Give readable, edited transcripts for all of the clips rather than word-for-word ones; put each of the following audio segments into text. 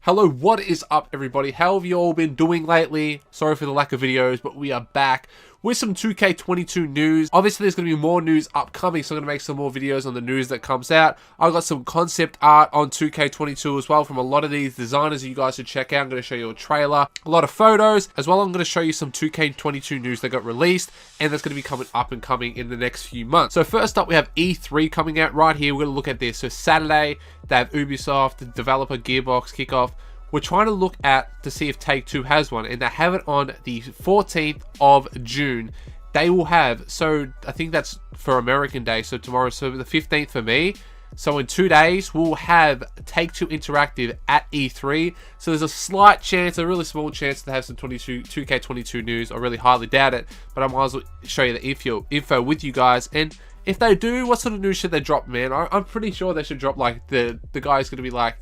Hello, what is up everybody? How have you all been doing lately? Sorry for the lack of videos, but we are back with some 2K22 news. Obviously there's going to be more news upcoming, so I'm going to make some more videos on the news that comes out. I've got some concept art on 2K22 as well from a lot of these designers that you guys should check out. I'm going to show you a trailer, a lot of photos, as well I'm going to show you some 2K22 news that got released, and that's going to be coming up and coming in the next few months. So first up we have E3 coming out right here. We're going to look at this. So Saturday, they have Ubisoft, the developer, Gearbox, kickoff. We're trying to look at to see if Take-Two has one, and they have it on the 14th of June. They will have, so I think that's for American Day, so tomorrow, so the 15th for me. So in 2 days, we'll have Take-Two Interactive at E3. So there's a slight chance, a really small chance to have some 2K22 news. I really highly doubt it, but I might as well show you the info with you guys. And if they do, what sort of news should they drop, man? I'm pretty sure they should drop, like, the guy's going to be like,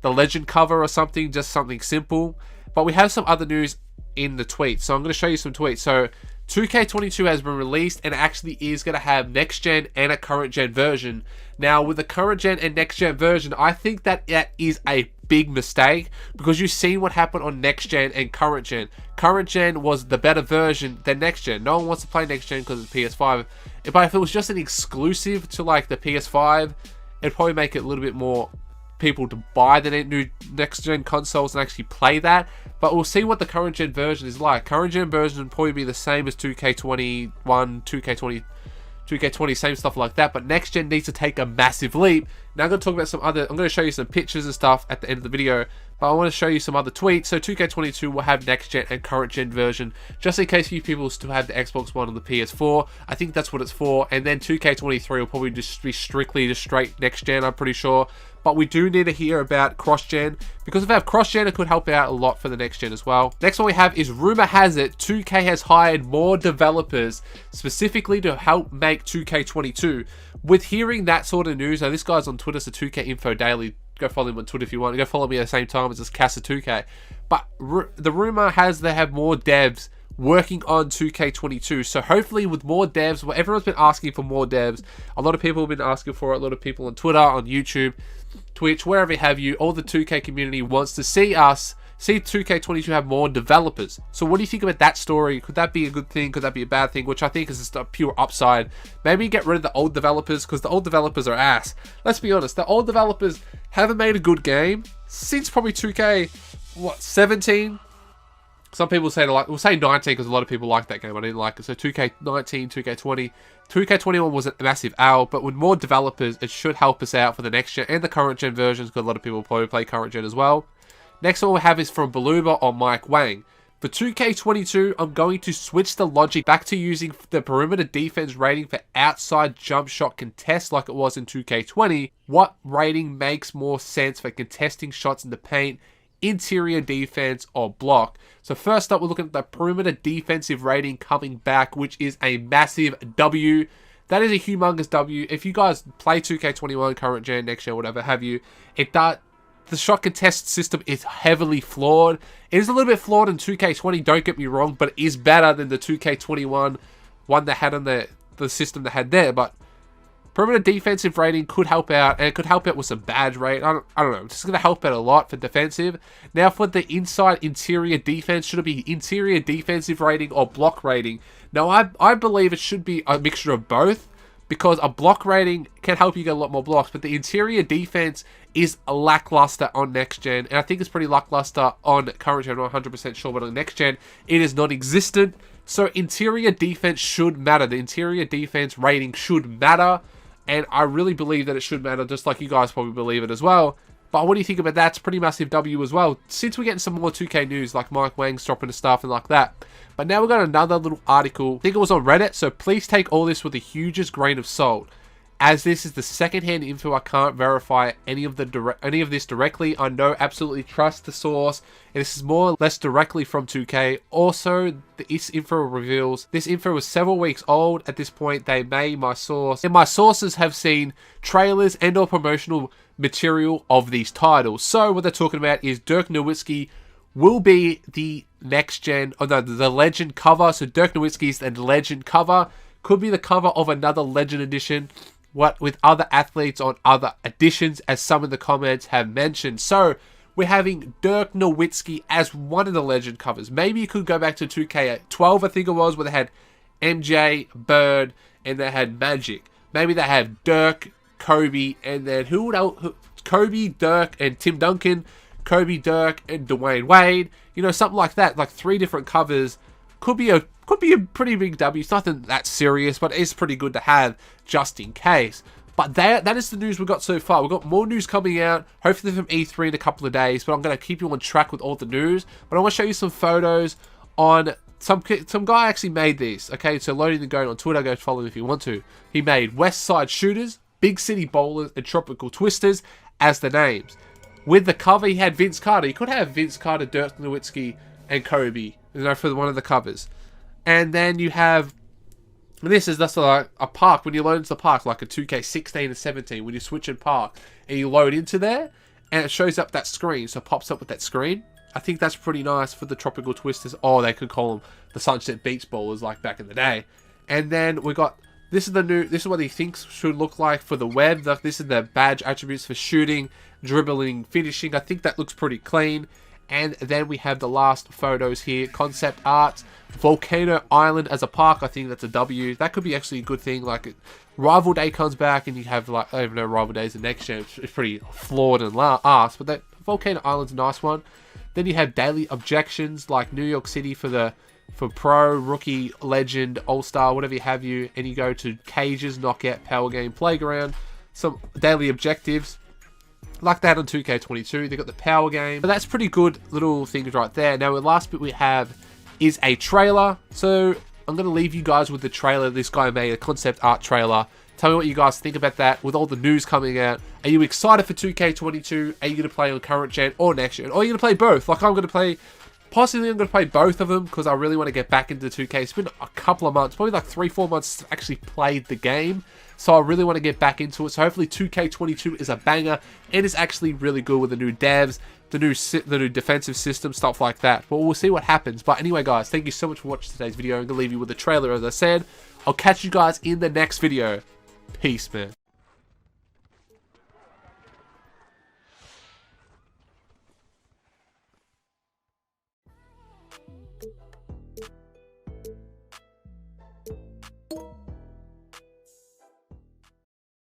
the legend cover or something, just something simple. But we have some other news in the tweet, so I'm going to show you some tweets. So 2K22 has been released and actually is going to have next gen and a current gen version. Now with the current gen and next gen version, I think that is a big mistake, because you've seen what happened on next gen and current gen. Current gen was the better version than next gen. No one wants to play next gen because it's PS5, but if it was just an exclusive to like the PS5, it'd probably make it a little bit more people to buy the new next gen consoles and actually play that. But we'll see what the current gen version is like. Current gen version will probably be the same as 2K21, 2K20, same stuff like that, but next gen needs to take a massive leap. Now I'm going to talk about some other, I'm going to show you some pictures and stuff at the end of the video, but I want to show you some other tweets. So 2K22 will have next gen and current gen version, just in case you people still have the Xbox One or the PS4. I think that's what it's for. And then 2K23 will probably just be strictly just straight next gen, I'm pretty sure. But we do need to hear about cross-gen, because if we have cross-gen, it could help out a lot for the next gen as well. Next one we have is, rumor has it 2K has hired more developers specifically to help make 2K22. With hearing that sort of news, now this guy's on Twitter, so 2K Info Daily. Go follow him on Twitter if you want. Go follow me at the same time as this Casa2K. But the rumor has they have more devs working on 2K22, so hopefully with more devs, well, everyone's been asking for more devs. A lot of people have been asking for it. A lot of people on Twitter, on YouTube, Twitch, wherever have you, all the 2K community wants to see 2K22 have more developers. So what do you think about that story? Could that be a good thing? Could that be a bad thing? Which I think is just a pure upside. Maybe get rid of the old developers, because the old developers are ass. Let's be honest, the old developers haven't made a good game since probably 2K, what, 17? Some people say, like, we'll say 19 because a lot of people like that game. I didn't like it. So 2K19, 2K20, 2K21 was a massive L, but with more developers, it should help us out for the next gen and the current gen versions, because a lot of people probably play current gen as well. Next one we have is from Beluba or Mike Wang. For 2K22, I'm going to switch the logic back to using the perimeter defense rating for outside jump shot contests like it was in 2K20. What rating makes more sense for contesting shots in the paint, interior defense, or block? So first up, we're looking at the perimeter defensive rating coming back, which is a massive W. That is a humongous W. If you guys play 2K21, current gen, next gen, whatever have you, the shot contest system is heavily flawed. It is a little bit flawed in 2K20, don't get me wrong, but it is better than the 2K21 one they had on the system they had there. But perimeter defensive rating could help out, and it could help out with some badge rate. I don't know. It's just going to help out a lot for defensive. Now for the inside interior defense, should it be interior defensive rating or block rating? Now I believe it should be a mixture of both, because a block rating can help you get a lot more blocks, but the interior defense is lackluster on next gen, and I think it's pretty lackluster on current gen. I'm not 100% sure, but on next gen, it is non-existent. So interior defense should matter. The interior defense rating should matter, and I really believe that it should matter, just like you guys probably believe it as well. But what do you think about that? It's a pretty massive W as well, since we're getting some more 2K news, like Mike Wang's dropping the stuff and like that. But now we've got another little article. I think it was on Reddit, so please take all this with the hugest grain of salt, as this is the second-hand info. I can't verify any of this directly. I know absolutely trust the source, and this is more or less directly from 2K. Also, this info reveals this info was several weeks old at this point. They may my source, and my sources have seen trailers and or promotional material of these titles. So what they're talking about is Dirk Nowitzki will be the next gen, or no, the legend cover. So Dirk Nowitzki's the legend cover, could be the cover of another legend edition, what with other athletes on other editions, as some of the comments have mentioned. So we're having Dirk Nowitzki as one of the legend covers. Maybe you could go back to 2K12, I think it was, where they had MJ, Bird, and they had Magic. Maybe they have Dirk, Kobe, and then who would else? Kobe, Dirk, and Tim Duncan. Kobe, Dirk, and Dwayne Wade. You know, something like that. Like 3 different covers. Could be a pretty big W. It's nothing that serious, but it's pretty good to have just in case. But that is the news we've got so far. We've got more news coming out, hopefully from E3 in a couple of days, but I'm going to keep you on track with all the news. But I want to show you some photos on some guy actually made these. Okay, so Loading the Goat on Twitter, go follow him if you want to. He made West Side Shooters, Big City Bowlers, and Tropical Twisters as the names. With the cover, he had Vince Carter. You could have Vince Carter, Dirk Nowitzki, and Kobe, you know, for one of the covers. And then you have... This is just like a park, when you load into the park, like a 2K16 and 17, when you switch in park, and you load into there, and it shows up that screen, so it pops up with that screen. I think that's pretty nice for the Tropical Twisters, or they could call them the Sunset Beach Bowlers, like back in the day. And then we got, this is what he thinks should look like for the web. This is the badge attributes for shooting, dribbling, finishing. I think that looks pretty clean. And then we have the last photos here. Concept art. Volcano Island as a park. I think that's a W. That could be actually a good thing. Like, Rival Day comes back and you have, like, I don't even know, Rival Day is the next gen. It's pretty flawed and arse. But that Volcano Island's a nice one. Then you have daily objections like New York City for Pro, Rookie, Legend, All-Star, whatever you have you. And you go to Cages, Knockout, Power Game, Playground. Some daily objectives. Like that on 2K22, they got the power game. So that's pretty good little things right there. Now, the last bit we have is a trailer. So I'm going to leave you guys with the trailer this guy made, a concept art trailer. Tell me what you guys think about that with all the news coming out. Are you excited for 2K22? Are you going to play on current gen or next gen? Or are you going to play both? Like I'm going to play... Possibly I'm going to play both of them because I really want to get back into 2K. It's been a couple of months, probably like 3-4 months since I actually played the game. So I really want to get back into it. So hopefully 2K22 is a banger. And it's actually really good with the new devs, the new defensive system, stuff like that. But we'll see what happens. But anyway, guys, thank you so much for watching today's video. I'm going to leave you with the trailer, as I said. I'll catch you guys in the next video. Peace, man.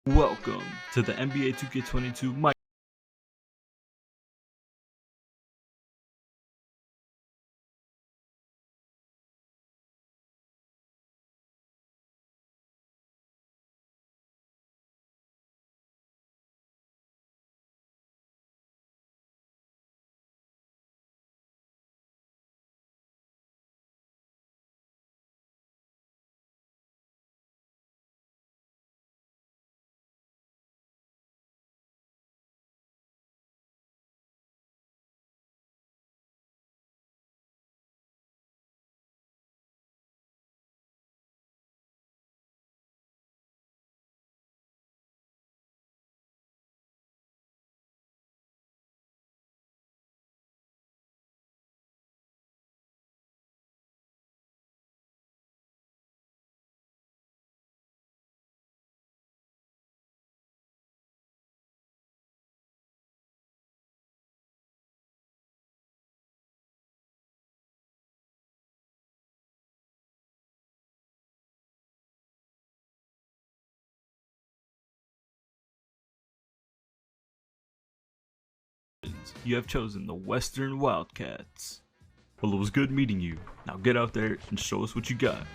Welcome to the NBA 2K22 You have chosen the Western Wildcats. Well, it was good meeting you. Now get out there and show us what you got.